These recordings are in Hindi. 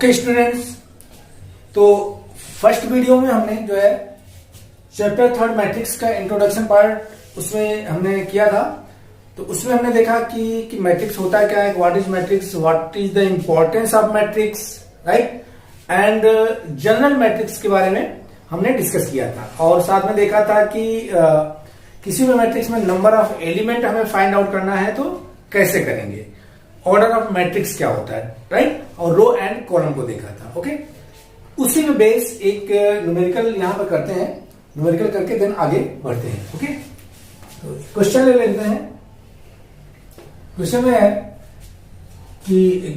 ओके स्टूडेंट्स, तो फर्स्ट वीडियो में हमने जो है चैप्टर थर्ड मैट्रिक्स का इंट्रोडक्शन पार्ट उसमें हमने किया था। तो उसमें हमने देखा कि मैट्रिक्स होता क्या है, what is matrix, what is the importance of matrix, right, and general matrix के बारे में हमने डिस्कस किया था। और साथ में देखा था कि किसी भी मैट्रिक्स में नंबर ऑफ एलिमेंट हमें फाइंड आउट करना है तो कैसे करेंगे, ऑर्डर ऑफ मैट्रिक्स क्या होता है, राइट, और रो एंड कॉलम को देखा था। ओके, उसी में बेस एक न्यूमेरिकल यहां पर करते हैं, न्यूमेरिकल करके देन आगे बढ़ते हैं। ओके, तो क्वेश्चन ले लेते हैं। क्वेश्चन में है कि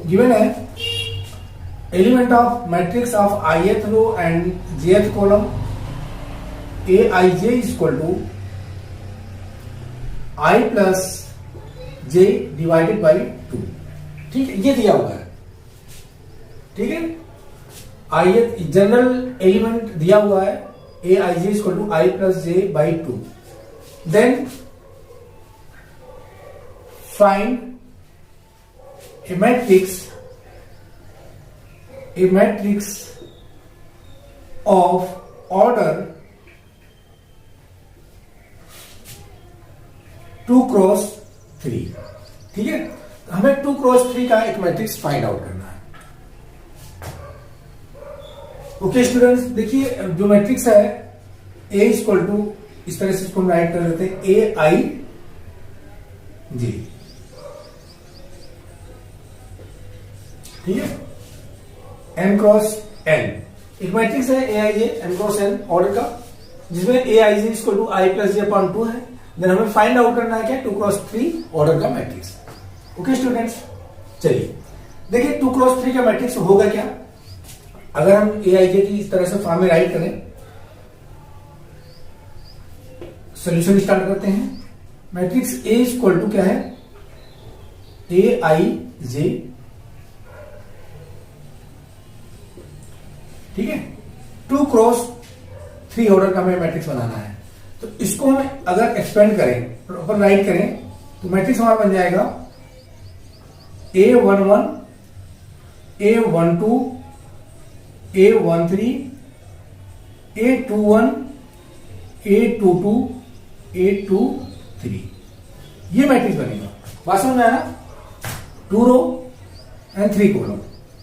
गिवन है element of matrix of ith row and jth column aij is equal to i plus j divided by 2। ठीक है, ये दिया हुआ है। ठीक है, ith जनरल एलिमेंट दिया हुआ है aij is equal to i plus j by 2। Then find a matrix of order 2 cross 3। ठीक है, हमें 2 क्रॉस 3 का एक मैट्रिक्स फाइंड आउट करना है। ओके स्टूडेंट्स, देखिए जो मैट्रिक्स है A इक्वल टू, इस तरह से इसको हम राइट कर लेते हैं, ए आई जी। ठीक है, n क्रॉस n एक मैट्रिक्स है A I J n cross n order का, जिसमें A I J equal to I plus J upon 2 है। देन हमें फाइंड आउट करना है क्या, 2 क्रॉस 3 ऑर्डर का मैट्रिक्स। ओके स्टूडेंट्स, चलिए देखिए 2 क्रॉस 3 का मैट्रिक्स होगा क्या। अगर हम ए आई जे की इस तरह से फॉर्म में राइट करें, सोल्यूशन स्टार्ट करते हैं। मैट्रिक्स ए इक्वल टू क्या है, ए आई जे। ठीक है, 2 क्रॉस 3 ऑर्डर का हमें मैट्रिक्स बनाना है। तो इसको हम अगर एक्सपेंड करें, प्रॉपर राइट करें, तो मैट्रिक्स हमारा बन जाएगा A11, A12, A13, A21, A22, A23। ये मैट्रिक्स बनेगा। बात समझ में आया ना, 2 रो एंड 3 कॉलम।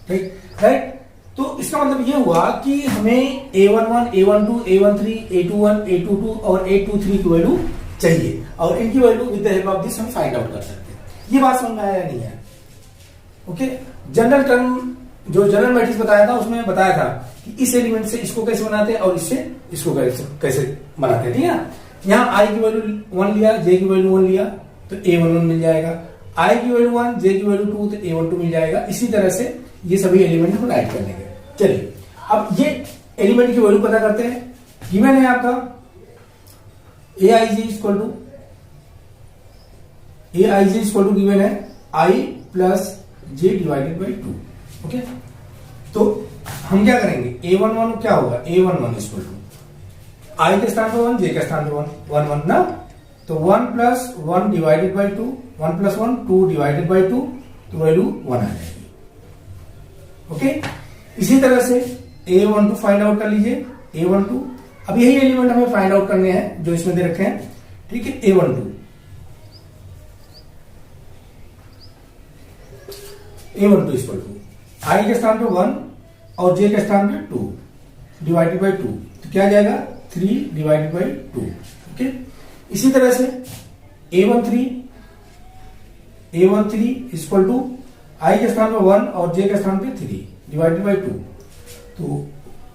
ठीक, राइट। तो इसका मतलब ये हुआ कि हमें A11, A12, A13, A21, A22 और A23 की वैल्यू चाहिए, और इनकी value with the help of this हम फाइंड आउट कर सकते हैं। ये बात समझ में आया या नहीं है? ओके, जनरल टर्म जो जनरल मैट्रिक्स बताया था उसमें बताया था कि इस एलिमेंट से इसको कैसे बनाते हैं और इससे इसको कैसे बनाते हैं। ठीक है ना, यहाँ i की वैल्यू 1 लिया, j की वैल्यू 1 लिया तो A11 मिल जाएगा, i की वैल्यू 1, j की वैल्यू 2 तो A12 मिल जाएगा। इसी तरह से ये सभी एलिमेंट हम राइट कर लेंगे। चलिए अब ये एलिमेंट की वैल्यू पता करते हैं। गिवन है आपका A I G equal to given है I plus J divided by 2। Okay, तो हम क्या करेंगे, A11 क्या होगा, A11 इक्वल टू आई के स्थान पर 1, जे के स्थान पर 1 1 ना, तो 1 plus 1 divided by 2, 1 plus 1 2 divided by 2, तो वैल्यू 1 आ जाएगी। ओके, इसी तरह से A12 फाइंड आउट कर लीजिए। A12 अब यही एलिमेंट हमें फाइंड आउट करने हैं जो इसमें दे रखे हैं। ठीक है, A12 इक्वल टू आई के स्थान पे 1 और जे के स्थान पे 2 डिवाइडेड बाई 2, तो क्या जाएगा 3 डिवाइडेड बाई 2। ओके, इसी तरह से A13 इक्वल टू आई के स्थान पे 1 और जे के स्थान पे 3 डिवाइडेड बाई 2, तो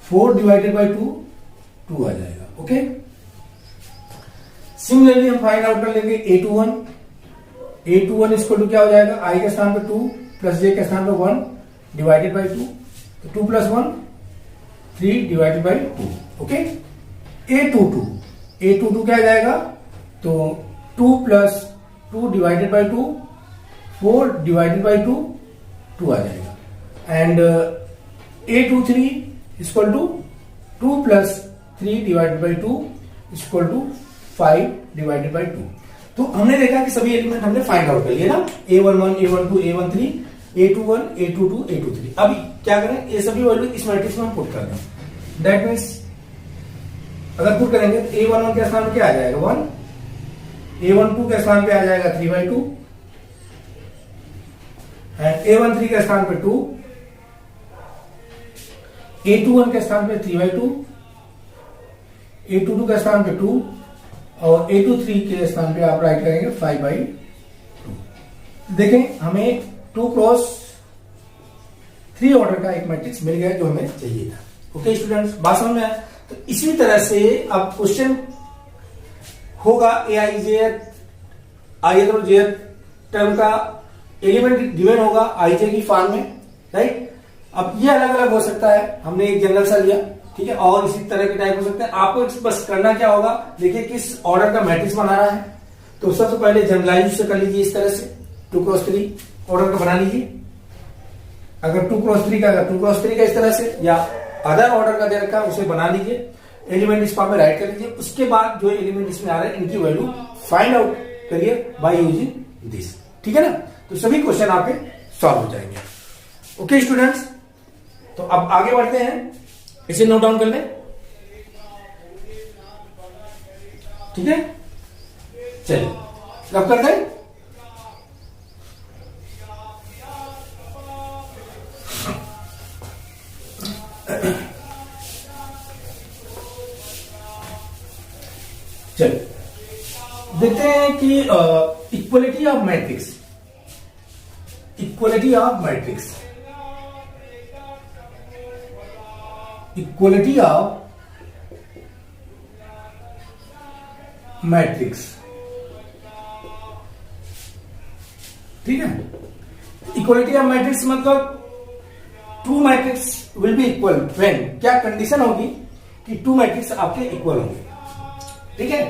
4 डिवाइडेड बाई 2 आ जाएगा। ओके, सिमिलरली हम फाइंड आउट कर लेंगे A21 इक्वल टू क्या हो जाएगा, आई के स्थान पे 2 प्लस जे के स्थान पे 1 डिवाइडेड बाई 2, तो 2 plus 1 3 divided by 2। Okay, A22 क्या जाएगा, तो 2 plus 2 divided by 2, 4 divided by 2 आ जाएगा। And A23 equal to 2 plus 3 divided by 2 equal to 5 divided by 2। तो हमने देखा कि सभी एलिमेंट हमने फाइंड आउट कर लिए ना, A11, A12, A13, A21, A22, A23। अब क्या करें, ये सभी वैल्यू इस मैट्रिक्स में हम पुट कर दें। दैट मीन्स अगर पुट करेंगे तो A11 के स्थान पे क्या आ जाएगा 1, A12 के स्थान पे आ जाएगा 3/2 एंड A13 के स्थान पे 2, A21 के स्थान पे 3/2, A22 के स्थान पे 2 और A23 के स्थान पे आप राइट करेंगे 5/2। देखें हमें 2 क्रॉस 3 ऑर्डर का एक मैट्रिक्स मिल गया जो हमें चाहिए था। ओके स्टूडेंट्स, बात समझ में आया? तो इसी तरह से अब क्वेश्चन होगा aij ith और jth टर्म का एलिमेंट गिवन होगा आईजे की फॉर्म में, राइट। अब ये अलग अलग हो सकता है, हमने एक जनरल सा लिया, ठीक है, और इसी तरह के टाइप हो सकते हैं। आपको बस करना क्या होगा, देखिए किस ऑर्डर का मैट्रिक्स बनाना है। तो सबसे पहले जनरलाइज से कर लीजिए, इस तरह से 2 क्रॉस 3 ऑर्डर का बना लीजिए। अगर 2 क्रॉस 3 का 2 क्रॉस 3 का इस तरह से, या अदर ऑर्डर का दे रखा है उसे बना लीजिए, एलिमेंट इस फॉर्म में राइट कर लीजिए। उसके बाद जो एलिमेंट इसमें आ रहे हैं इनकी वैल्यू फाइंड आउट करिए बाय यूजिंग दिस, ठीक है ना। तो सभी क्वेश्चन आपके सॉल्व हो जाएंगे। ओके स्टूडेंट्स, तो अब आगे बढ़ते हैं, इसे नोट डाउन कर लें, ठीक है। चलिए रब कर दें। चलिए देखते हैं कि equality of matrix, equality of matrix, equality of matrix, ठीक है। इक्वलिटी ऑफ मैट्रिक्स मतलब 2 matrix will be equal when, क्या कंडीशन होगी कि 2 मैट्रिक्स आपके इक्वल होंगे, ठीक है।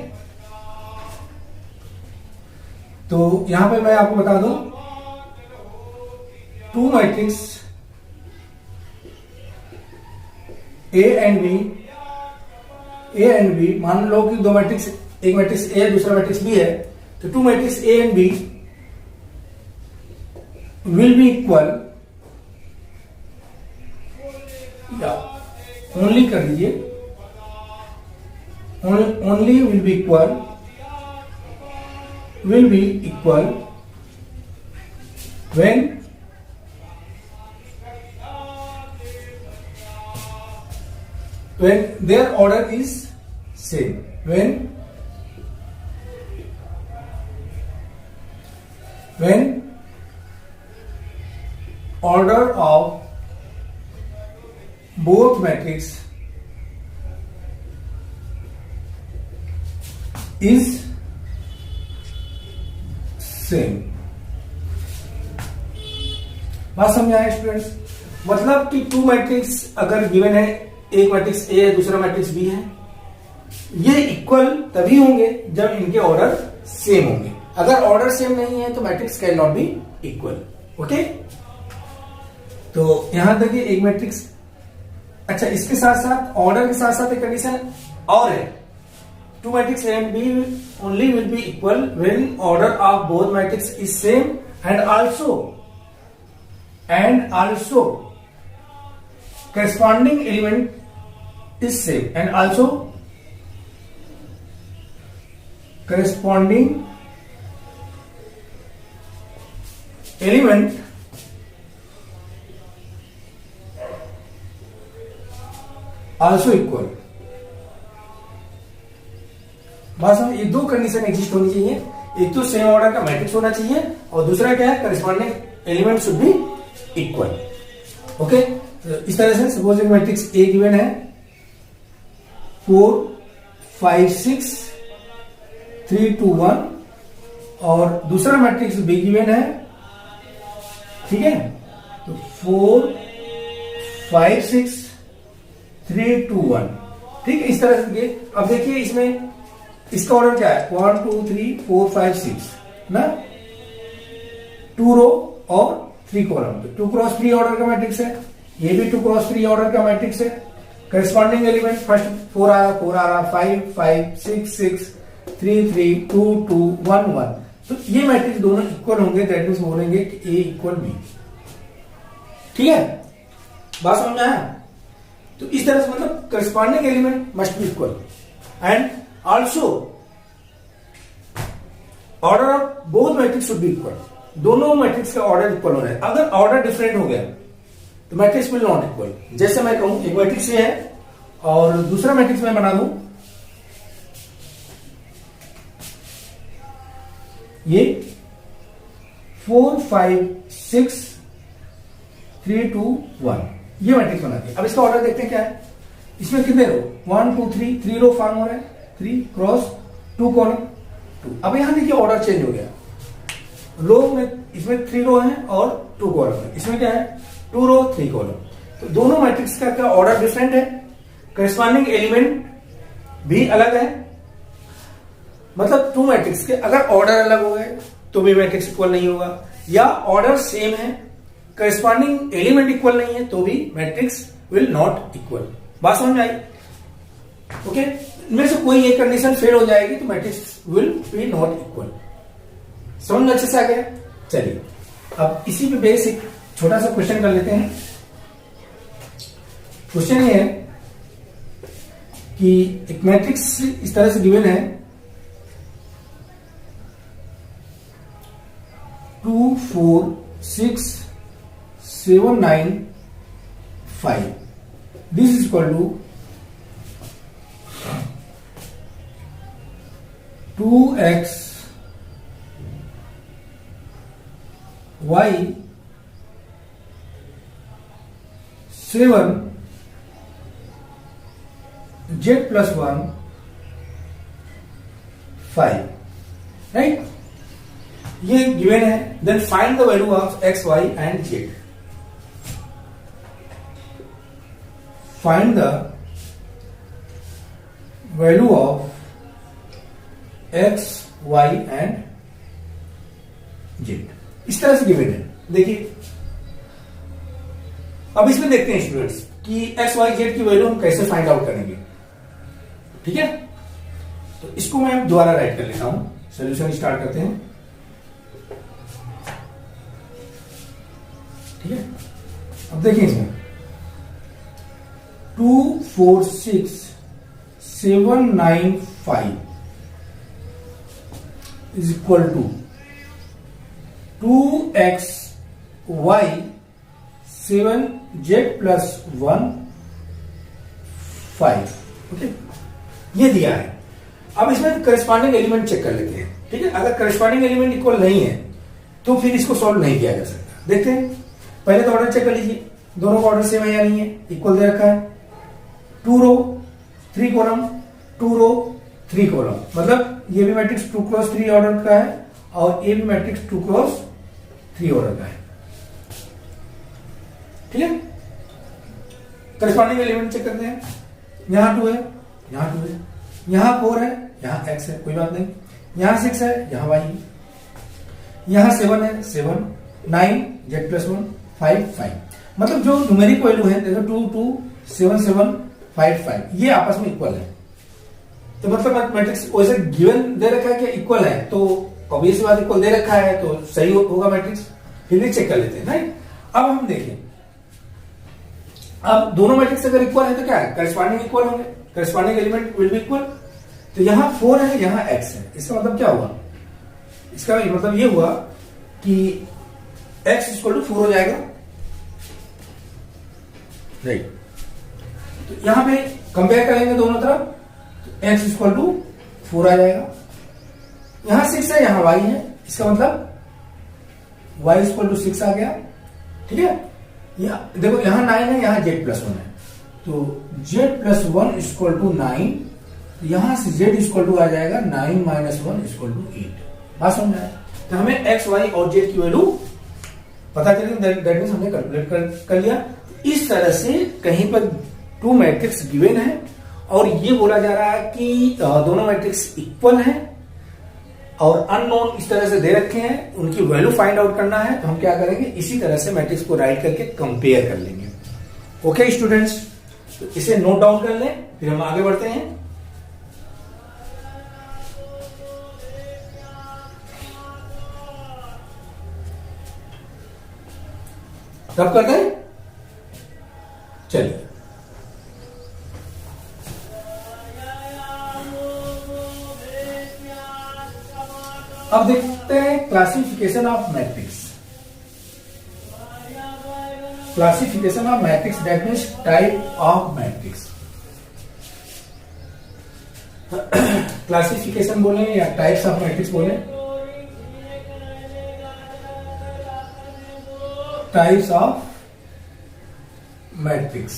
तो यहां पे मैं आपको बता दूं, 2 मैट्रिक्स ए एंड बी, मान लो कि 2 मैट्रिक्स, एक मैट्रिक्स ए है दूसरा मैट्रिक्स बी है, तो 2 matrix A and B will be equal, या ओनली कर दीजिए, only will be equal when their order is same, when order of both matrix is same. बात समझ आए स्टूडेंट्स? मतलब कि 2 मैट्रिक्स अगर गिवन है, एक मैट्रिक्स ए है दूसरा मैट्रिक्स बी है, ये इक्वल तभी होंगे जब इनके ऑर्डर सेम होंगे। अगर ऑर्डर सेम नहीं है तो matrix can not be equal. Okay, तो यहां तक एक मैट्रिक्स, अच्छा इसके साथ साथ ऑर्डर के साथ साथ एक कंडीशन और है, 2 matrix A and B only will be equal when order of both matrix is same and also corresponding element is same, and also corresponding element also equal। बस हम ये 2 कंडीशन एग्जिस्ट होनी चाहिए, एक तो सेम ऑर्डर का मैट्रिक्स होना चाहिए और दूसरा क्या है, corresponding element should B equal. Okay, इस तरह से सपोज एक मैट्रिक्स ए गिवन है 4 5 6 3 2 1 और दूसरा मैट्रिक्स बी गिवन है, ठीक है, तो 4 5 6 3 2 1, ठीक है, इस तरह से। अब देखिए इसमें इसका ऑर्डर क्या है, 1 2 3 4 5 6 ना, 2 रो और 3 कॉलम, 2 क्रॉस 3 ऑर्डर का मैट्रिक्स है, ये भी 2 क्रॉस 3 ऑर्डर का मैट्रिक्स है। करस्पॉन्डिंग एलिमेंट फर्स्ट 4 आ रहा 5 5 6 6 3 3 2 2 1 1, तो ये मैट्रिक्स दोनों इक्वल होंगे, दैट मीन्स बोलेंगे कि ए इक्वल बी। ठीक है, बात समझ में आया? तो इस तरह से मतलब corresponding element must be equal and also order of both matrix should be equal. दोनों मैट्रिक्स का ऑर्डर इक्वल होना है। अगर ऑर्डर डिफरेंट हो गया तो मैट्रिक्स विल नॉट इक्वल। जैसे मैं कहूं एक मैट्रिक्स ये है और दूसरा मैट्रिक्स मैं बना दूं ये 4 5 6 3 2 1, ये मैट्रिक्स बना दिया। अब इसका ऑर्डर देखते हैं क्या है। इसमें कितने रो, 1 2 3 रो फॉर्म हो रहा है, 3 क्रॉस 2 कॉलम 2। अब यहां देखिए ऑर्डर चेंज हो गया। रो में इसमें 3 रो है और 2 कॉलम है, इसमें क्या है 2 रो 3 कॉलम। तो दोनों मैट्रिक्स का क्या ऑर्डर डिफरेंट है, करस्पॉन्डिंग एलिमेंट भी अलग है। मतलब 2 मैट्रिक्स के अगर ऑर्डर अलग हो गए तो भी मैट्रिक्स इक्वल नहीं होगा, या ऑर्डर सेम है करस्पॉन्डिंग एलिमेंट इक्वल नहीं है तो भी मैट्रिक्स विल नॉट इक्वल। बात समझ में आई? ओके, इनमें से कोई एक कंडीशन फेल हो जाएगी तो matrix will be not equal. समझ में अच्छे से आ गया? चलिए अब इसी पे बेस एक छोटा सा क्वेश्चन कर लेते हैं। क्वेश्चन ये है कि एक मैट्रिक्स इस तरह से गिवन है 2 4 6 7 9 5, this is equal to 2x y 7 z plus 1 5, right? ये गिवन है। Then find the value of x, y and z। Find the value of x, y and z, इस तरह से गिवन है। देखिए अब इसमें देखते हैं स्टूडेंट्स कि x, y, z की वैल्यू हम कैसे फाइंड आउट करेंगे। ठीक है, तो इसको मैं दोबारा राइट कर लेता हूं। सॉल्यूशन स्टार्ट करते हैं। ठीक है, अब देखिए इसमें 2 4 6 7 9 5 is equal to 2x y 7z plus 1 5। Okay, ये दिया है। अब इसमें करस्पॉन्डिंग एलिमेंट चेक कर लेते हैं। ठीक है, अगर करस्पॉन्डिंग एलिमेंट इक्वल नहीं है तो फिर इसको सॉल्व नहीं किया जा सकता। देखते हैं, पहले तो ऑर्डर चेक कर लीजिए, दोनों का ऑर्डर सेम है या नहीं है। इक्वल दे रखा है, 2 रो 3 कॉलम 2 रो 3 कॉलम, मतलब ये भी मैट्रिक्स 2 क्रॉस 3 ऑर्डर का है और ये भी मैट्रिक्स 2 क्रॉस 3 ऑर्डर का है। ठीक है, करस्पॉन्डिंग एलिमेंट चेक करते हैं। यहां 2 है, यहां 2 है, यहां 4 है, यहां x है, कोई बात नहीं। यहां 6 है, यहां y है, यहां 7 है, 7 9 z plus 1 5 5। मतलब जो न्यूमेरिक वैल्यू है देखो 2 2 7 7 5 5, ये आपस में इक्वल है। तो मतलब मैट्रिक्स वैसे गिवन दे रखा है कि इक्वल है, तो ऑब्वियस बात इक्वल दे रखा है तो सही होगा मैट्रिक्स। फिर भी चेक कर लेते हैं, राइट? अब हम देखें, अब दोनों मैट्रिक्स अगर इक्वल है तो क्या है, करस्पॉन्डिंग इक्वल होंगे, corresponding element will be equal. तो यहां 4 है, यहां x है, इसका मतलब क्या हुआ, इसका मतलब ये हुआ कि x इक्वल टू 4 हो जाएगा, राइट? तो यहां पे कंपेयर करेंगे दोनों तरफ, तो x इक्वल टू 4 आ जाएगा। यहां 6 है, यहां y है, इसका मतलब y इक्वल टू 6 आ गया। ठीक है, देखो यहां 9 है, यहां z प्लस 1 है, तो z प्लस 1 इक्वल टू 9, यहां से z इक्वल टू आ जाएगा 9 माइनस 1 इक्वल टू 8। बात समझ आया? तो हमें x, y और z की वैल्यू पता चली, दैट मींस हमने कैलकुलेट कर लिया। इस तरह से कहीं पर 2 मैट्रिक्स गिवन है और ये बोला जा रहा है कि दोनों मैट्रिक्स इक्वल हैं और अननोन इस तरह से दे रखे हैं, उनकी वैल्यू फाइंड आउट करना है। तो हम क्या करेंगे, इसी तरह से मैट्रिक्स को राइट करके कंपेयर कर लेंगे। ओके स्टूडेंट्स, तो इसे नोट डाउन कर लें, फिर हम आगे बढ़ते हैं। रब करते हैं, चलिए। अब देखते हैं classification of matrix. Classification of matrix, that means type of matrix. Classification बोले या टाइप्स ऑफ मैट्रिक्स बोले, टाइप्स ऑफ मैट्रिक्स।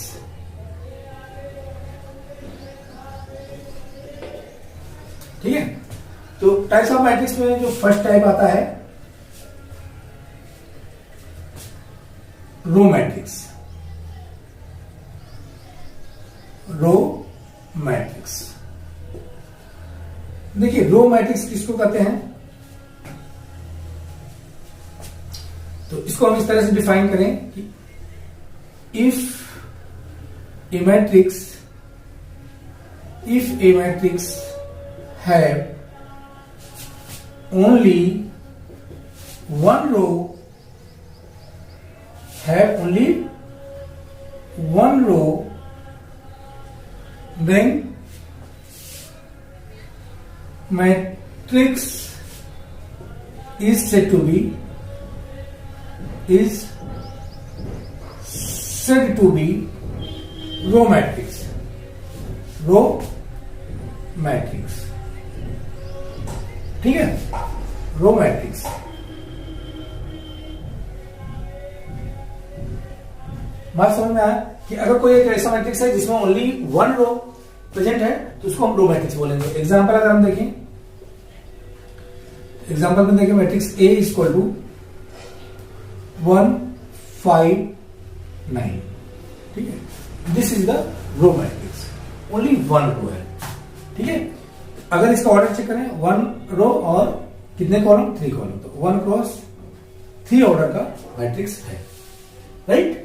ठीक है, तो टाइप्स ऑफ मैट्रिक्स में जो फर्स्ट टाइप आता है रो मैट्रिक्स। रो मैट्रिक्स, देखिए रो मैट्रिक्स किसको कहते हैं, तो इसको हम इस तरह से डिफाइन करें कि if a matrix have only one row, then matrix is said to be row matrix. ठीक है, रो मैट्रिक्स। बात समझ में आया कि अगर कोई एक ऐसा मैट्रिक्स है जिसमें ओनली वन रो प्रेजेंट है तो उसको हम रो मैट्रिक्स बोलेंगे। एग्जांपल अगर हम देखें, एग्जांपल में देखें मैट्रिक्स ए इक्वल टू 1 5 9। ठीक है, this is the row matrix, only one row है। ठीक है, अगर इसका ऑर्डर चेक करें, वन रो और कितने कॉलम, 3 कॉलम, तो 1 क्रॉस 3 ऑर्डर का मैट्रिक्स है, राइट।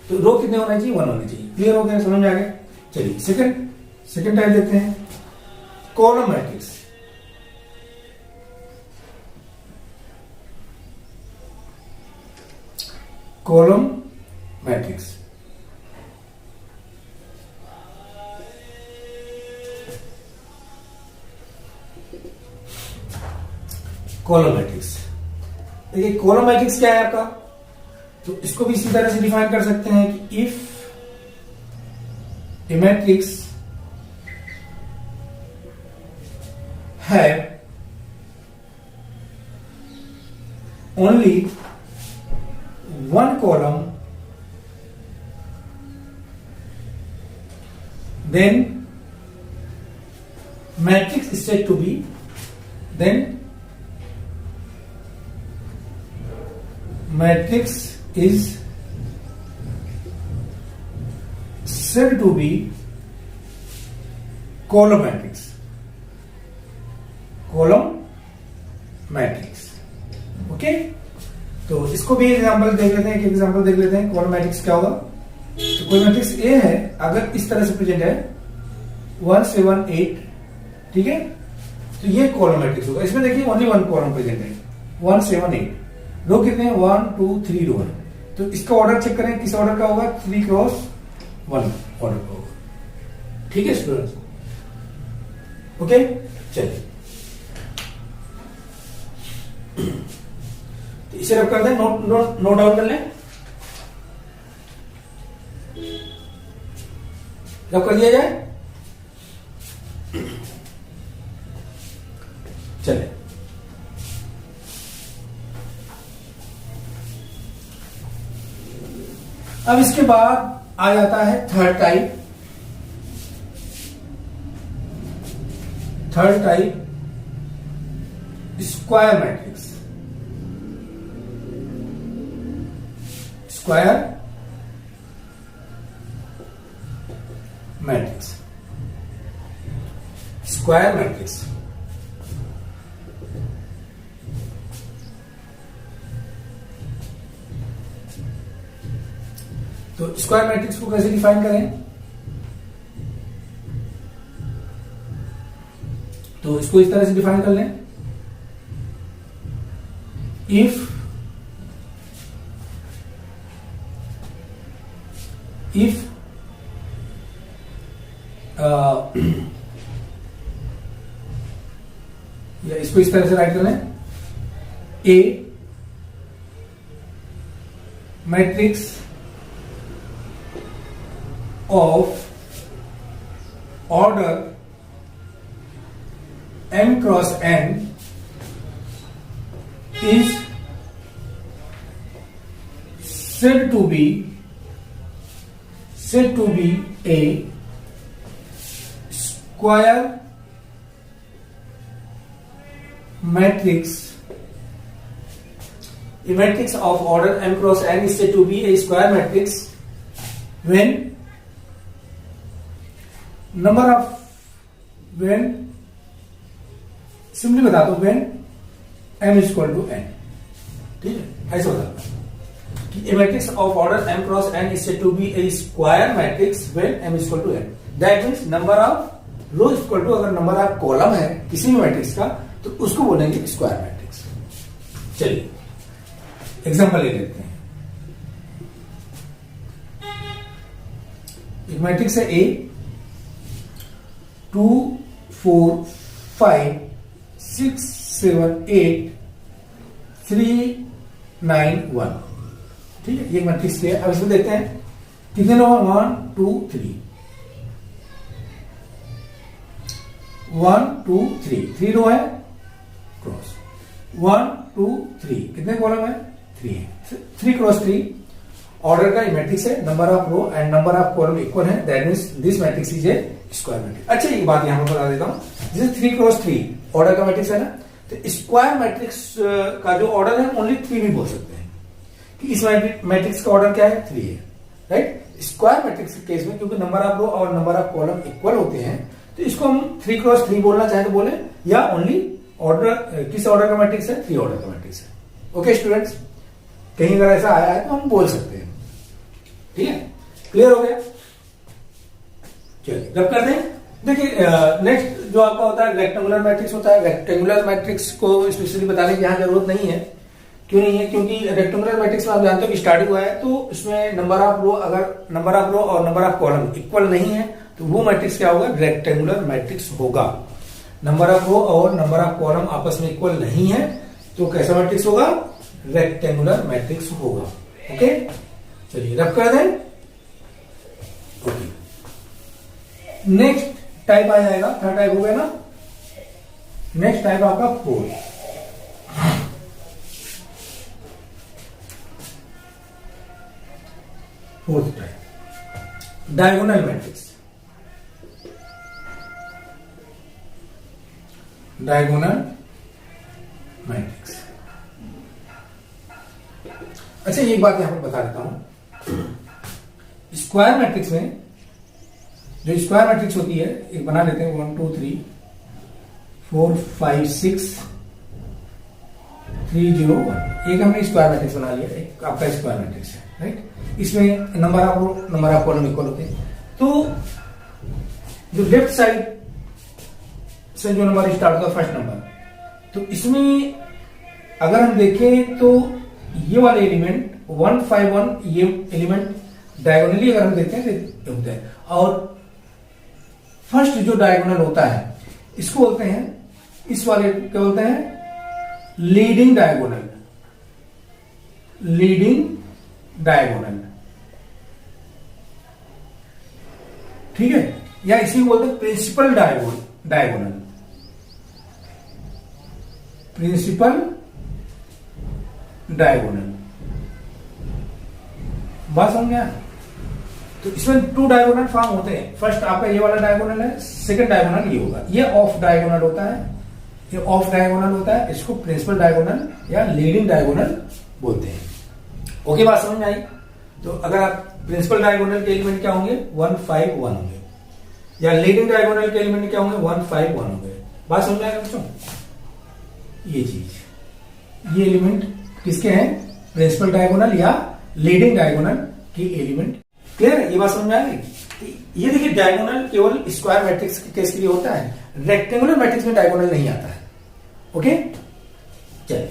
तो रो कितने होने चाहिए, 1 होने चाहिए। क्लियर हो गया, समझ में आ गया। चलिए सेकंड टाइप देखते हैं, column matrix. Column matrix, column matrix. देखिए कॉलम मैट्रिक्स क्या है आपका, तो इसको भी इसी तरह से डिफाइन कर सकते हैं कि if a matrix have only one column, then matrix is said to be, then matrix is said to be column matrix. column matrix, okay. तो इसको भी एग्जांपल देख लेते हैं, एक एग्जांपल देख लेते हैं। कॉलम मैट्रिक्स क्या होगा, तो कोई मैट्रिक्स ए है, अगर इस तरह से प्रेजेंट है 1 7 8, ठीक है, तो ये कॉलम मैट्रिक्स होगा। इसमें देखिए ओनली वन कॉलम प्रेजेंट है, 1 7 8। रो कितने हैं, 1 2 3 रो है। तो इसका ऑर्डर चेक करें, किस ऑर्डर का होगा, 3 क्रॉस 1 ऑर्डर का होगा। ठीक है स्टूडेंट्स, ओके। चलिए तो इसे रब कर दें, नोट डाउन कर लें। रब कर दिया जाए, चलिए अब इसके बाद आ जाता है third type square matrix. Square matrix, square matrix. तो स्क्वायर मैट्रिक्स को कैसे डिफाइन करें, तो इसको इस तरह से डिफाइन कर लें, इफ इफ या इसको इस तरह से राइट कर लें, a matrix of order m cross n is said to be a square matrix. A matrix of order m cross n is said to be a square matrix when simply बता दो when m is equal to n। ठीक है, ऐसे होता है कि a matrix of order m cross n is said to be a square matrix when m is equal to n। That means number of row is equal to, अगर नंबर ऑफ कॉलम है किसी भी मैट्रिक्स का तो उसको बोलेंगे स्क्वायर मैट्रिक्स। चलिए एग्जांपल ले लेते हैं। एक मैट्रिक्स है ए 2 4 5 6 7 8 3 9 1। ठीक है, ये मैट्रिक्स है। अब इसमें देखते हैं कितने रो है, 1 2 3 1 2 3 3 रो है क्रॉस 1 2 3 कितने कॉलम है 3 है। 3 क्रॉस 3 ऑर्डर का मैट्रिक्स है, number of row and number of column equal है, that means this matrix is a square matrix. अच्छा एक बात यहां पर बता देता हूं, जैसे 3 क्रॉस 3 ऑर्डर का मैट्रिक्स है ना, तो स्क्वायर मैट्रिक्स का जो ऑर्डर है ओनली 3 भी बोल सकते हैं कि इस मैट्रिक्स का ऑर्डर क्या है 3 है, राइट। स्क्वायर मैट्रिक्स के केस में क्योंकि नंबर ऑफ रो और नंबर ऑफ कॉलम इक्वल होते हैं तो इसको हम 3 क्रॉस 3 बोलना चाहे तो बोले, या ओनली ऑर्डर किस ऑर्डर का मैट्रिक्स है 3 ऑर्डर का मैट्रिक्स है। ओके स्टूडेंट्स, कहीं अगर ऐसा आया है तो हम बोल सकते हैं। ठीक है, क्लियर हो गया। चलिए रब करते हैं। देखिए नेक्स्ट जो आपका होता है रेक्टेंगुलर मैट्रिक्स होता है। रेक्टेंगुलर मैट्रिक्स को स्पेशली बताने की यहाँ जरूरत नहीं है। क्यों नहीं है? क्योंकि रेक्टेंगुलर मैट्रिक्स में आप जानते हो कि स्टार्टिंग हुआ है तो इसमें नंबर ऑफ रो, अगर नंबर ऑफ रो और नंबर ऑफ कॉलम इक्वल नहीं है तो वो मैट्रिक्स क्या होगा, रेक्टेंगुलर मैट्रिक्स होगा। नंबर ऑफ रो और नंबर ऑफ कॉलम आपस में इक्वल नहीं है तो कैसा मैट्रिक्स होगा, रेक्टेंगुलर मैट्रिक्स होगा। ओके चलिए रब कर दें। ओके नेक्स्ट टाइप आ जाएगा, थर्ड टाइप हो गया ना। नेक्स्ट टाइप आपका fourth type diagonal matrix. Diagonal matrix. अच्छा एक बात यहां पर बता देता हूं, स्क्वायर मैट्रिक्स में जो स्क्वायर मैट्रिक्स होती है एक बना लेते हैं 1 2 3 4 5 6 3 0 1। एक हमने स्क्वायर मैट्रिक्स बना लिया, एक आपका स्क्वायर मैट्रिक्स है, राइट। इसमें number of row number of column equal होते हैं। तो जो लेफ्ट साइड से जो नंबर स्टार्ट होगा फर्स्ट नंबर, तो इसमें अगर हम देखें तो ये वाले एलिमेंट 1 5 1 ये एलिमेंट डायगोनली अगर हम देखते हैं तो होता है। और फर्स्ट जो डायगोनल होता है इसको बोलते हैं, इस वाले क्या बोलते हैं, लीडिंग डायगोनल। लीडिंग डायगोनल, ठीक है, या इसी को बोलते हैं प्रिंसिपल डायगोनल। प्रिंसिपल डायगोनल, बात समझ गया। तो इसमें 2 डायगोनल फॉर्म होते हैं। फर्स्ट आपका ये वाला डायगोनल है, सेकंड डायगोनल ये होगा। ये ऑफ डायगोनल होता है, ये ऑफ डायगोनल होता है, इसको प्रिंसिपल डायगोनल या लीडिंग डायगोनल बोलते हैं। ओके बात समझ में आई। तो अगर आप प्रिंसिपल डायगोनल के एलिमेंट क्या होंगे 1 5 1 होंगे, या लीडिंग डायगोनल के एलिमेंट क्या होंगे 1 5 1 होंगे। बात समझ में आएगा बच्चों। ये चीज, ये एलिमेंट किसके हैं, प्रिंसिपल डायगोनल या लीडिंग डायगोनल के एलिमेंट। क्लियर है, ये बात समझ में आ गई। ये देखिए डायगोनल केवल स्क्वायर मैट्रिक्स के केस के लिए होता है, रेक्टेंगुलर मैट्रिक्स में डायगोनल नहीं आता है। ओके चलिए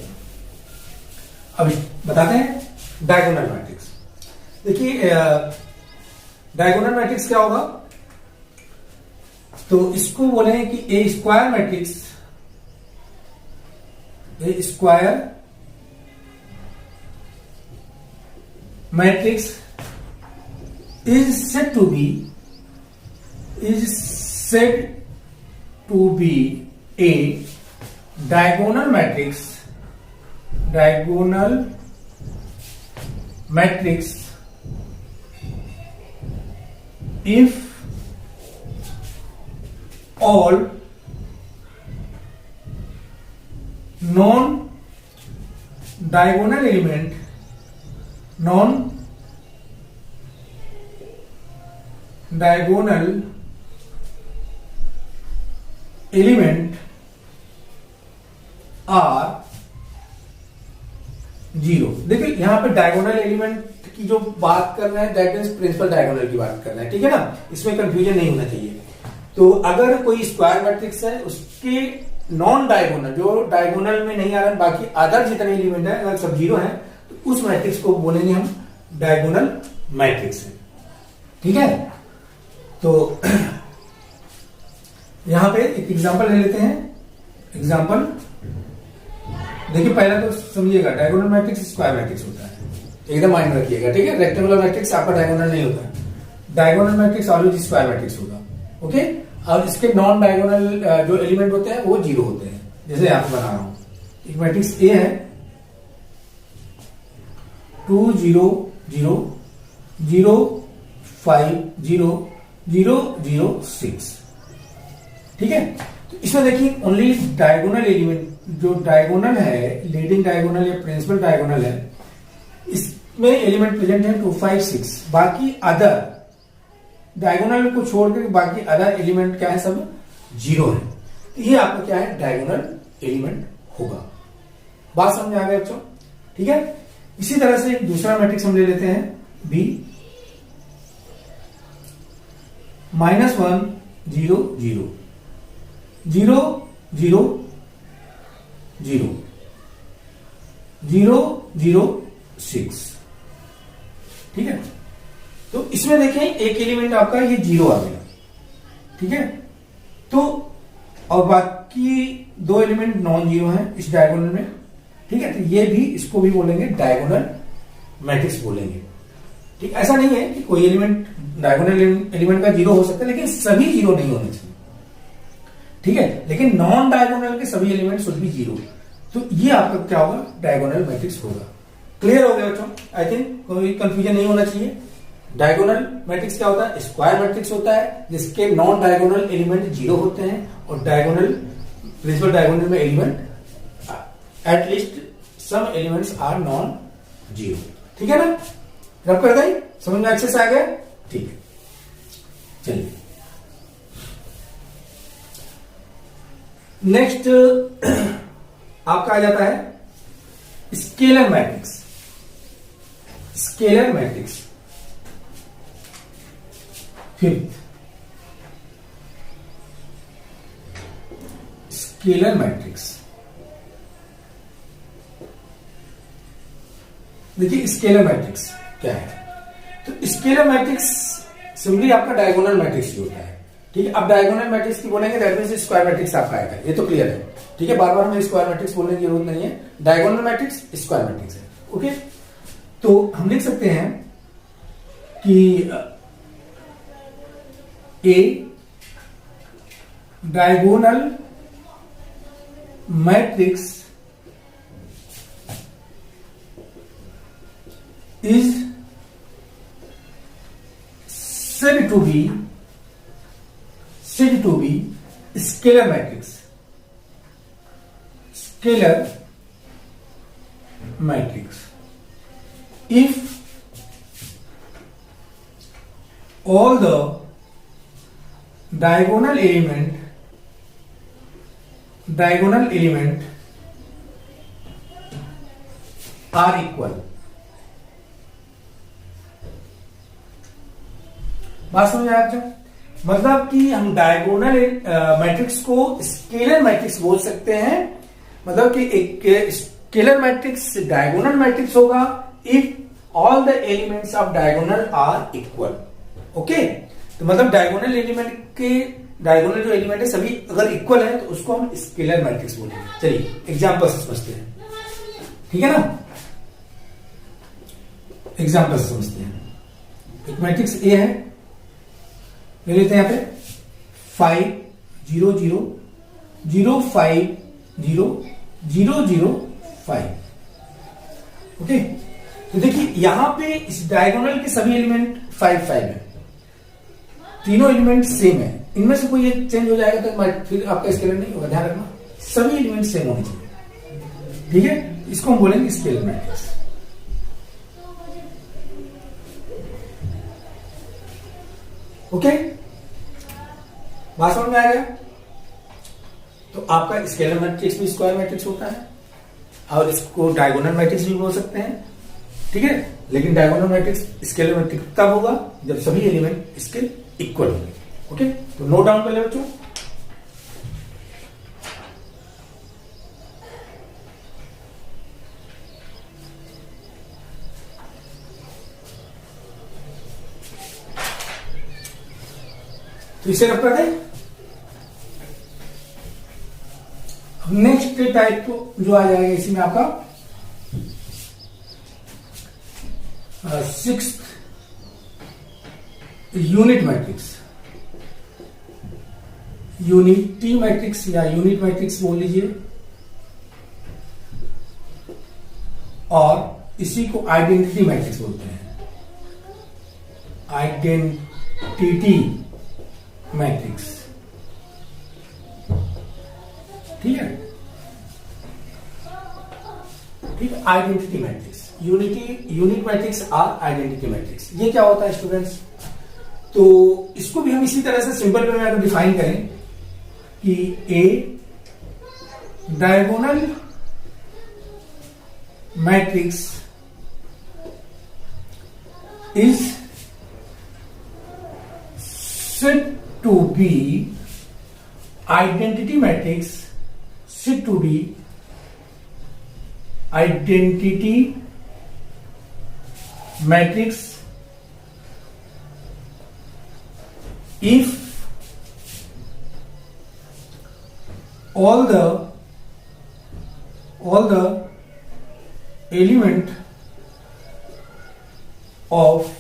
अब बताते हैं डायगोनल मैट्रिक्स। देखिए डायगोनल मैट्रिक्स क्या होगा? तो इसको बोलेंगे कि a square matrix, a square matrix is said to be a diagonal matrix if all non-diagonal element are zero. देखिए यहां पे डायगोनल एलिमेंट की जो बात कर रहे हैं दैट मीन्स प्रिंसिपल डायगोनल की बात कर रहे हैं, ठीक है ना, इसमें कंफ्यूजन नहीं होना चाहिए। तो अगर कोई स्क्वायर मैट्रिक्स है उसके नॉन डायगोनल, जो डायगोनल में नहीं आ रहा है, बाकी अदर जितने एलिमेंट है अगर सब जीरो है तो उस मैट्रिक्स को बोलेंगे हम डायगोनल मैट्रिक्स है, ठीक है। तो यहां पे एक एग्जांपल ले लेते हैं। एग्जांपल देखिए, पहला तो समझिएगा डायगोनल मैट्रिक्स स्क्वायर मैट्रिक्स होता है, एकदम माइंड में रखिएगा, ठीक है। रेक्टेंगुलर मैट्रिक्स आपका डायगोनल नहीं होता है, diagonal matrix always square matrix होगा, ओके। और इसके नॉन डायगोनल जो एलिमेंट होते हैं वो जीरो होते हैं। जैसे यहां पर बना रहा हूं, एक मैट्रिक्स ए है 2 0 0 0 5 0 0 0 6, ठीक है। तो इसमें देखिए ओनली डायगोनल एलिमेंट जो डायगोनल है, लीडिंग डायगोनल या प्रिंसिपल डायगोनल है, इसमें एलिमेंट प्रेजेंट है 2 5 6। बाकी अदर डायगोनल को छोड़कर बाकी अदर एलिमेंट क्या है, सब जीरो है। तो ये आपका क्या है, डायगोनल एलिमेंट होगा। बात समझ आ गया बच्चों, ठीक है। इसी तरह से एक दूसरा मैट्रिक्स हम ले लेते हैं बी -1 0 0 0 0 0 0 0 6, ठीक है। तो इसमें देखें एक एलिमेंट आपका ये जीरो आ गया, ठीक है। तो और बाकी दो एलिमेंट नॉन जीरो हैं इस डायगोनल में, ठीक है। तो ये भी, इसको भी बोलेंगे डायगोनल मैट्रिक्स बोलेंगे, ठीक। ऐसा नहीं है कि कोई एलिमेंट डायगोनल एलिमेंट का जीरो हो सकता है, लेकिन सभी जीरो नहीं होने चाहिए, ठीक है। लेकिन नॉन डायगोनल के सभी एलिमेंट शुड बी जीरो। तो ये आपका क्या होगा, डायगोनल मैट्रिक्स होगा। क्लियर हो गया बच्चों? आई थिंक कोई कंफ्यूजन नहीं होना चाहिए। डायगोनल मैट्रिक्स क्या होता है, स्क्वायर मैट्रिक्स होता है जिसके नॉन डायगोनल एलिमेंट जीरो होते हैं, और डायगोनल प्रिंसिपल डायगोनल में element at least some elements are non zero, ठीक है ना। रब कर दें, समझ में एक्सेस आ गया, ठीक है। चलिए नेक्स्ट आपका आ जाता है scalar matrix. Scalar matrix fifth, scalar matrix. देखिए स्केलर मैट्रिक्स क्या है, तो स्केलर मैट्रिक्स सिंपली आपका डायगोनल मैट्रिक्स ही होता है, ठीक है। अब डायगोनल मैट्रिक्स की बोलेंगे दैट मींस स्क्वायर मैट्रिक्स आपका आएगा, ये तो क्लियर है, ठीक है। बार बार हमें स्क्वायर मैट्रिक्स बोलने की जरूरत नहीं है, डायगोनल मैट्रिक्स स्क्वायर मैट्रिक्स है, ओके। तो हम लिख सकते हैं कि a diagonal matrix is said to be scalar matrix. Scalar matrix if all the diagonal element are equal. बात समझ आया क्या? मतलब कि हम डायगोनल मैट्रिक्स को स्केलर मैट्रिक्स बोल सकते हैं, मतलब कि एक स्केलर मैट्रिक्स डायगोनल मैट्रिक्स होगा if all the elements of diagonal are equal, okay, तो मतलब डायगोनल एलिमेंट के डायगोनल जो एलिमेंट है सभी अगर इक्वल है तो उसको हम स्केलर मैट्रिक्स बोलेंगे। चलिए एग्जांपल से समझते हैं, ठीक है ना। एग्जांपल से समझते हैं। एक मैट्रिक्स ए है, ले लेते हैं यहां पे 5 0 0 0 5 0 0 0 5। ओके, तो देखिए यहां पे इस डायगोनल के सभी एलिमेंट 5 5 है, तीनों एलिमेंट सेम है। इनमें से कोई एक चेंज हो जाएगा तो फिर आपका स्केलर नहीं होगा, ध्यान रखना सभी एलिमेंट सेम होने चाहिए, ठीक है। इसको हम बोलेंगे स्केलर मैट्रिक्स। ओके, बात समझ में आ गया। तो आपका स्केलर मैट्रिक्स भी स्क्वायर मैट्रिक्स होता है और इसको डायगोनल मैट्रिक्स भी बोल सकते हैं, ठीक है। लेकिन डायगोनल मैट्रिक्स स्केलर मैट्रिक्स तब होगा जब सभी एलिमेंट इसके इक्वल होंगे। ओके, तो नोट डाउन कर ले बच्चों। तो इसे रख कर दे। नेक्स्ट टाइप को जो आ जाएगा इसी में आपका 6th unit matrix, unity matrix या यूनिट मैट्रिक्स बोल लीजिए, और इसी को आइडेंटिटी मैट्रिक्स बोलते हैं। आइडेंटिटी मैट्रिक्स, ठीक है, ठीक है। आइडेंटिटी मैट्रिक्स, यूनिट मैट्रिक्स और आइडेंटिटी मैट्रिक्स, ये क्या होता है स्टूडेंट्स। तो इसको भी हम इसी तरह से सिंपल वे में अगर डिफाइन करें कि a diagonal matrix is said to be identity matrix, said to be identity matrix if all the element of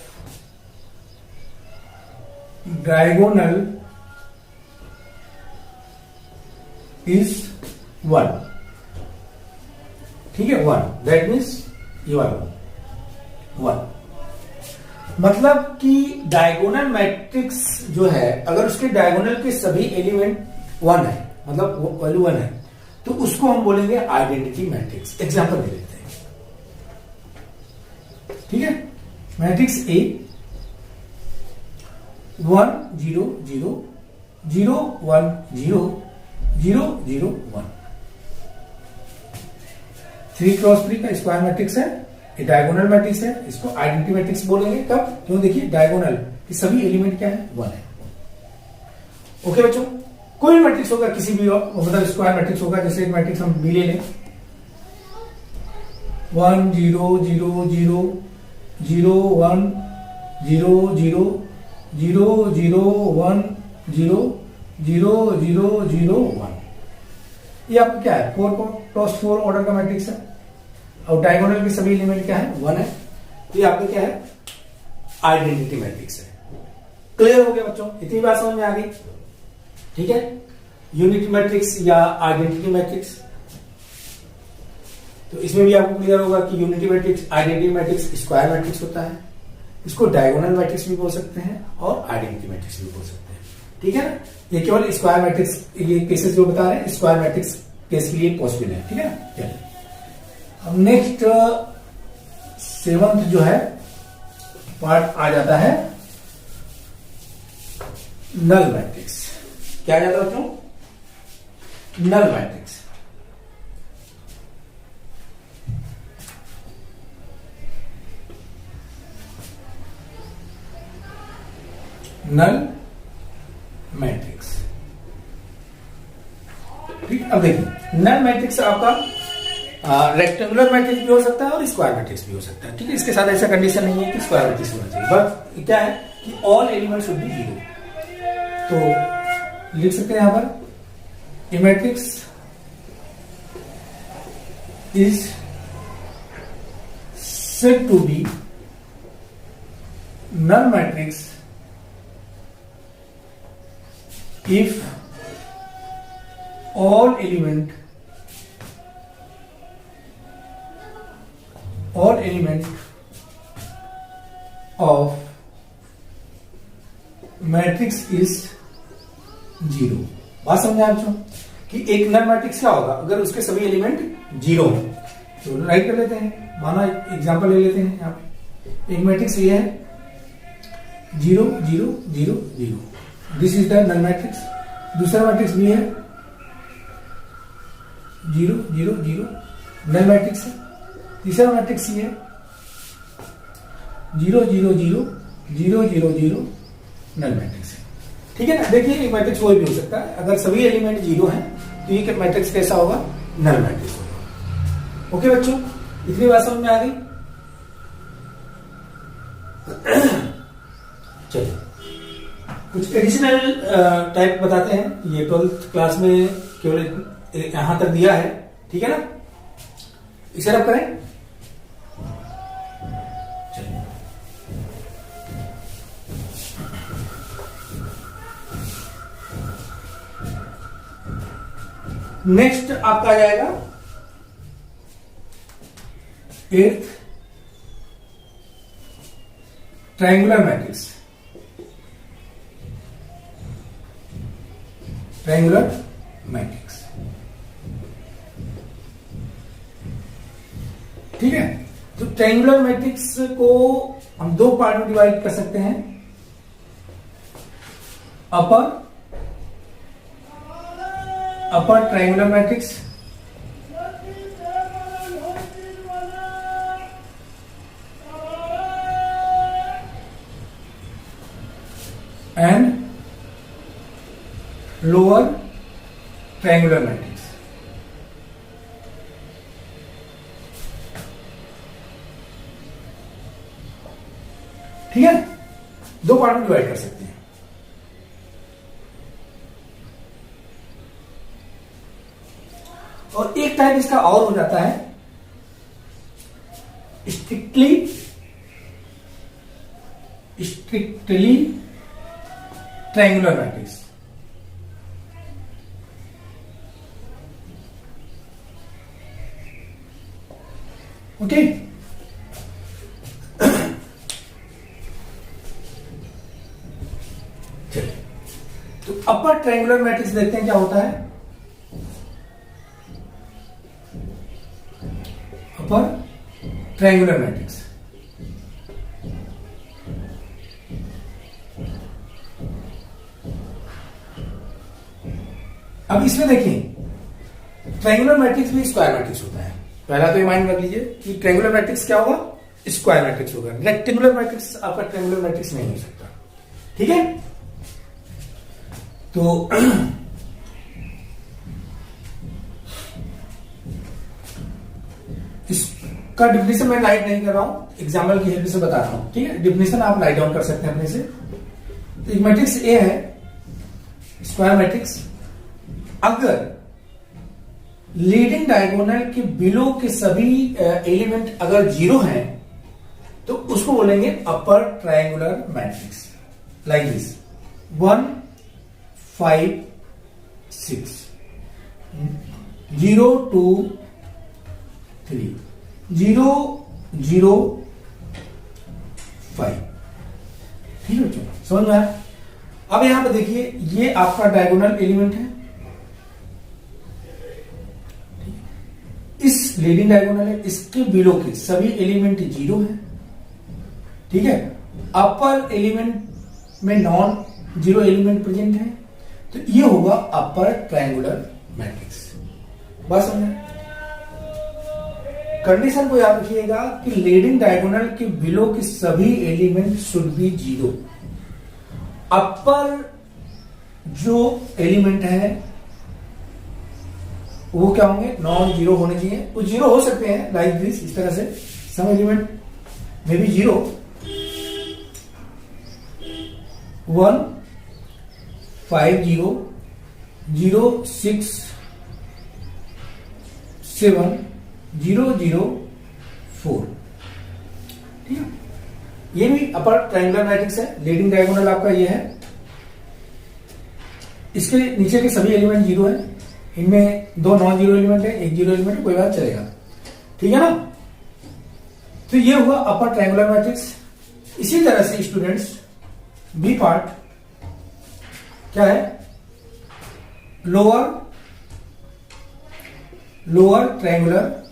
diagonal is 1, ठीक है, 1, दैट मीन्स ये वाला 1। मतलब कि डायगोनल मैट्रिक्स जो है अगर उसके डायगोनल के सभी एलिमेंट 1 है, मतलब वैल्यू 1 है, तो उसको हम बोलेंगे आइडेंटिटी मैट्रिक्स। एग्जांपल दे लेते हैं, ठीक है। मैट्रिक्स ए 1 0 0 0 1 0 0 0 1, 3 क्रॉस 3 का स्क्वायर मैट्रिक्स है, ये डायगोनल मैट्रिक्स है, इसको आइडेंटिटी मैट्रिक्स बोलेंगे। कब? क्यों, देखिए डायगोनल के सभी एलिमेंट क्या है, 1 है। ओके बच्चों, कोई मैट्रिक्स होगा किसी भी मतलब स्क्वायर मैट्रिक्स होगा, जैसे एक मैट्रिक्स हम बी ले लें 1 0 0 0 0 1 0 0 0 0 1 0 0 0 0 1, ये आपको क्या है 4 क्रॉस 4 ऑर्डर का मैट्रिक्स है और डायगोनल के सभी एलिमेंट क्या है, 1 है। तो ये आपका क्या है, आइडेंटिटी मैट्रिक्स है। क्लियर हो गया बच्चों, इतनी बात समझ में आ गई, ठीक है। यूनिटी मैट्रिक्स या आइडेंटिटी मैट्रिक्स, तो इसमें भी आपको क्लियर होगा कि unity matrix identity matrix square matrix होता है, इसको डायगोनल मैट्रिक्स भी बोल सकते हैं और आइडेंटिटी मैट्रिक्स भी बोल सकते हैं, ठीक है ना। ये केवल स्क्वायर मैट्रिक्स, ये केसेस जो बता रहे हैं स्क्वायर मैट्रिक्स केस के लिए पॉसिबल है, ठीक है ना। चलिए अब नेक्स्ट 7th जो है पार्ट आ जाता है नल मैट्रिक्स। क्या आ जाता है बच्चों, नल मैट्रिक्स। नल मैट्रिक्स, ठीक। अब देखिए नल मैट्रिक्स आपका रेक्टेंगुलर मैट्रिक्स भी हो सकता है और स्क्वायर मैट्रिक्स भी हो सकता है, ठीक है। इसके साथ ऐसा कंडीशन नहीं है कि स्क्वायर मैट्रिक्स होना चाहिए, बट क्या है कि all element should be zero. तो लिख सकते हैं यहां पर a matrix is said to be null matrix if all element of matrix is zero. बात समझे आप जो कि एक नल मैट्रिक्स क्या होगा अगर उसके सभी एलिमेंट जीरो हो। तो राइट कर लेते हैं, माना एग्जांपल ले लेते हैं। यहाँ पे एक मैट्रिक्स ये है 0 0 0 0, this is the null matrix. दूसरा मैट्रिक्स भी है 0 0 0, नल मैट्रिक्स है। तीसरा मैट्रिक्स ये है 0 0 0 0 0 0, नल मैट्रिक्स है। ठीक है ना। देखिए एक मैट्रिक्स कोई भी हो सकता है, अगर सभी एलिमेंट जीरो हैं तो ये मैट्रिक्स कैसा होगा, नल मैट्रिक्स होगा। ओके बच्चों, इतनी बात समझ में आ गई। चलिए कुछ एडिशनल टाइप बताते हैं। ये 12th क्लास में केवल यहां तक दिया है, ठीक है ना। इसे रब करें। चलिए नेक्स्ट आपका आ जाएगा 8th triangular matrix. Triangular matrix, ठीक है। तो ट्रायंगुलर मैट्रिक्स को हम दो पार्ट में डिवाइड कर सकते हैं, upper triangular matrix and lower triangular matrix. ठीक है, दो पार्ट में डिवाइड कर सकते हैं। और एक टाइप इसका और हो जाता है स्ट्रिक्टली ट्रायंगुलर मैट्रिक्स। ओके, चलिए तो अपर ट्रायंगुलर मैट्रिक्स देखते हैं क्या होता है। अपर ट्रायंगुलर मैट्रिक्स, अब इसमें देखिए ट्रायंगुलर मैट्रिक्स भी स्क्वायर मैट्रिक्स होता है। पहला तो ये माइंड रख लीजिए कि ट्रायंगुलर मैट्रिक्स क्या होगा, स्क्वायर मैट्रिक्स होगा। रेक्टेंगुलर मैट्रिक्स आपका ट्रायंगुलर मैट्रिक्स नहीं हो सकता। ठीक है, तो इसका डिफिनेशन मैं राइट नहीं कर रहा हूं, एग्जाम्पल की हेल्प से बता रहा हूं। ठीक है, डिफिनेशन आप राइट डाउन कर सकते हैं अपने से। तो एक मैट्रिक्स ए है स्क्वायर मैट्रिक्स, अगर लीडिंग डायगोनल के बिलो के सभी एलिमेंट अगर जीरो हैं तो उसको बोलेंगे upper triangular matrix. Like this 1 5 6 0 2 3 0 0 5। ठीक है बच्चों, समझ में आया। अब यहां पर देखिए ये आपका डायगोनल एलिमेंट है, इस लीडिंग डायगोनल है, इसके बिलो के सभी एलिमेंट जीरो है। ठीक है, अपर एलिमेंट में नॉन जीरो एलिमेंट प्रेजेंट है, तो ये होगा अपर ट्रायंगुलर मैट्रिक्स। बस समझे। कंडीशन को याद रखिएगा कि लीडिंग डायगोनल के बिलो के सभी एलिमेंट शुड बी जीरो। अपर जो एलिमेंट है वो क्या होंगे, नॉन जीरो होने चाहिए। वो जीरो हो सकते हैं लाइक दिस, इस तरह से सम एलिमेंट में भी जीरो, 1 5 0 0 6 7 0 0 4। ठीक है, ये भी अपर ट्रायंगुलर मैट्रिक्स है। लीडिंग डायगोनल आपका ये है। इसके नीचे के सभी एलिमेंट जीरो है। इनमें 2 नॉन जीरो एलिमेंट है, 1 जीरो एलिमेंट है, कोई बात चलेगा। ठीक है ना। तो ये हुआ अपर ट्रायंगुलर मैट्रिक्स। इसी तरह से स्टूडेंट्स बी पार्ट क्या है, लोअर ट्रायंगुलर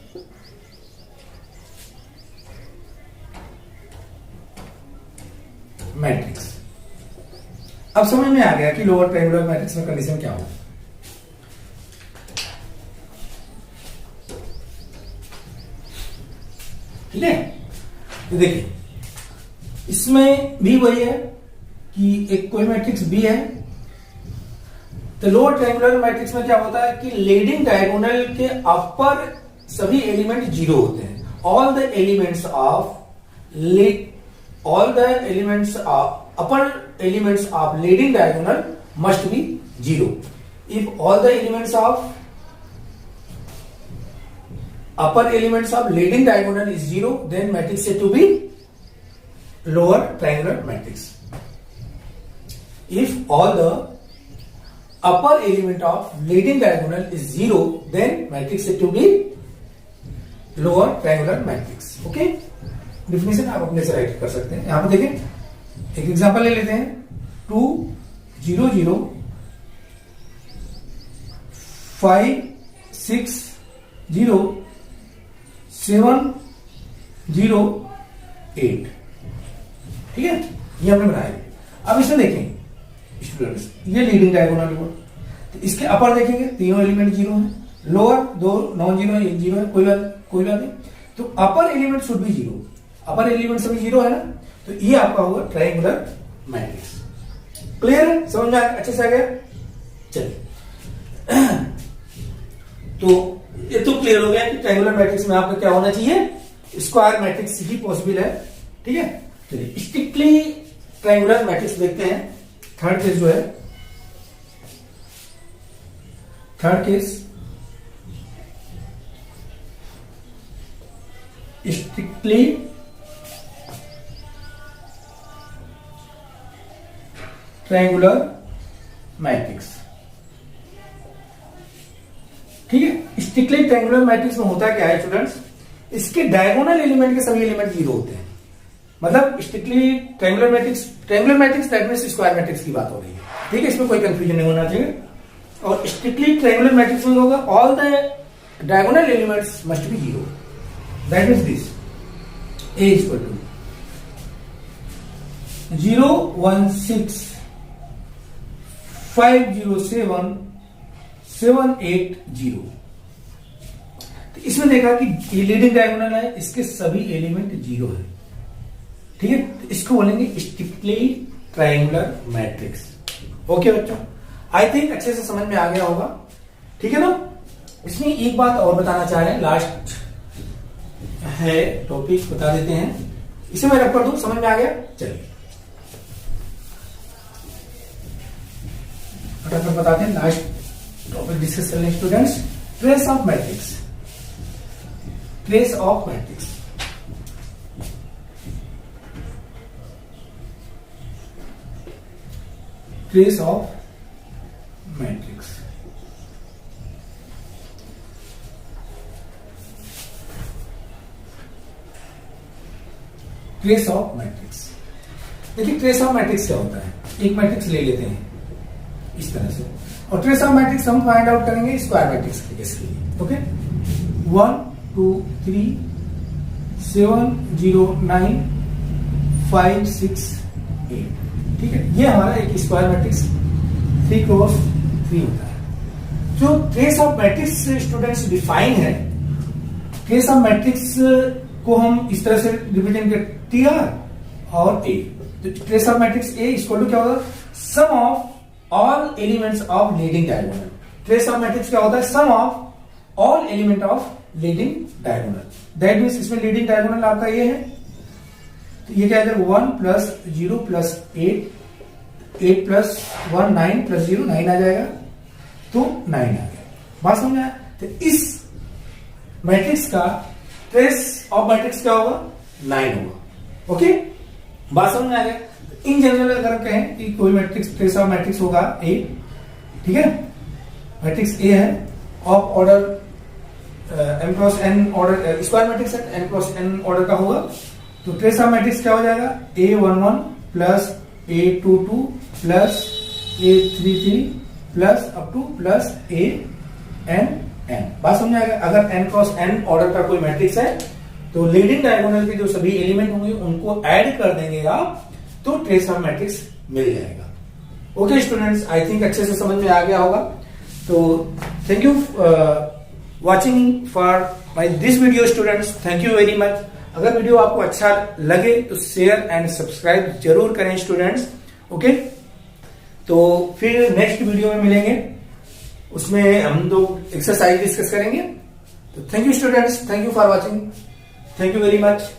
मैट्रिक्स। अब समझ में आ गया कि लोअर ट्रायंगुलर मैट्रिक्स में कंडीशन क्या होगी। ठीक है, तो देखिए इसमें भी वही है कि एक कोई मैट्रिक्स बी है। तो लोअर ट्रायंगुलर मैट्रिक्स में क्या होता है कि लीडिंग डायगोनल के अपर सभी एलिमेंट जीरो होते हैं। All the elements of upper elements of leading diagonal must be zero. If all the elements of upper elements of leading diagonal is zero, then matrix said to be lower triangular matrix. If all the upper element of leading diagonal is zero, then matrix said to be lower triangular matrix. Okay? Definition आप अपने से राइट कर सकते हैं। यहां पर देखें, एक एग्जांपल ले लेते हैं। 2 0 0 5 6 0 7 0 8। ठीक है, ये हमने बनाया। अब इसमें देखें स्टूडेंट्स, ये लीडिंग डायगोनल हुआ। तो इसके अपर देखेंगे, तीनों एलिमेंट जीरो है। लोअर 2 नॉन जीरो है, 1 जीरो है, कोई बात नहीं। तो अपर एलिमेंट शुड भी जीरो, अपर एलिमेंट सभी जीरो है ना। तो ये आपका हुआ ट्रायंगुलर मैट्रिक्स। क्लियर है, समझ में अच्छे से आ गया। चलिए तो ये तो क्लियर हो गया कि ट्रायंगुलर मैट्रिक्स में आपका क्या होना चाहिए, स्क्वायर मैट्रिक्स ही पॉसिबल है। ठीक है, चलिए स्ट्रिक्टली ट्रायंगुलर मैट्रिक्स देखते हैं। थर्ड केस जो है, third case strictly triangular matrix. ठीक है, स्ट्रिक्टली ट्रायंगुलर मैट्रिक्स में होता क्या है स्टूडेंट्स, इसके डायगोनल एलिमेंट के सभी एलिमेंट जीरो होते हैं। मतलब strictly triangular matrix that means square matrix की बात हो रही है। ठीक है, इसमें कोई कंफ्यूजन नहीं होना चाहिए। और स्ट्रिक्टली ट्रायंगुलर मैट्रिक्स में होगा all the diagonal elements must be zero. That means this A equal to 0 1 6 5 0 7 7 8 0। तो इसमें देखा कि ये लीडिंग डायगोनल है, इसके सभी एलिमेंट जीरो है। ठीक है, तो इसको बोलेंगे स्ट्रिक्टली ट्रायंगुलर मैट्रिक्स। ओके बच्चों, आई थिंक अच्छे से समझ में आ गया होगा। ठीक है ना। इसमें एक बात और बताना चाह रहे हैं, लास्ट है टॉपिक बता देते हैं। इसे मैं रख कर दूं, समझ में आ गया। चलिए फटाफट बताते हैं। लास्ट टॉपिक डिस्कस कर लें students. Trace of matrix, trace of matrix. Trace of matrix. Trace of matrix. देखिए ट्रेस ऑफ मैट्रिक्स क्या होता है। एक मैट्रिक्स ले लेते हैं इस तरह से, और ट्रेस ऑफ मैट्रिक्स हम फाइंड आउट करेंगे स्क्वायर मैट्रिक्स के केस के लिए। ओके, 1 2 3 7 0 9 5 6 8। ठीक है, ये हमारा एक स्क्वायर मैट्रिक्स 3 क्रॉस 3 होता है। जो trace of matrix students define है, ट्रेस ऑफ मैट्रिक्स को हम इस तरह से रिप्रेजेंट करते TR और A। तो trace of matrix A equal to क्या होगा, sum of all elements of leading diagonal. Trace of matrix क्या होता है, sum of all element of leading diagonal. That means इसमें लीडिंग डायगोनल आपका ये है, तो ये क्या है 1 + 0 + 8 8 प्लस 1 9 प्लस 0 9 आ जाएगा, तो 9 आ गया। बात समझ आया? तो इस मैट्रिक्स का ट्रेस ऑफ मैट्रिक्स क्या होगा? 9 होगा। ओके, बात समझ में आ गया? इन जनरल अगर कहें कि कोई मैट्रिक्स ट्रेस ऑफ मैट्रिक्स होगा ए, ठीक है, मैट्रिक्स ए है of order m cross n order square matrix है, n क्रॉस n ऑर्डर का होगा, तो ट्रेस ऑफ मैट्रिक्स क्या हो जाएगा? a11 plus a22 plus a33 plus up two plus an। बात समझ आएगा? अगर n क्रॉस n ऑर्डर का कोई मैट्रिक्स है तो लीडिंग डायगोनल के जो सभी एलिमेंट होंगे उनको ऐड कर देंगे आप, तो ट्रेस ऑफ मैट्रिक्स मिल जाएगा। ओके स्टूडेंट्स, आई थिंक अच्छे से समझ में आ गया होगा। तो thank you watching for my this video students, thank you very much. अगर वीडियो आपको अच्छा लगे तो शेयर एंड सब्सक्राइब जरूर करें स्टूडेंट्स। ओके, तो फिर नेक्स्ट वीडियो में मिलेंगे, उसमें हम लोग एक्सरसाइज डिस्कस करेंगे। तो thank you students, thank you for watching, thank you very much.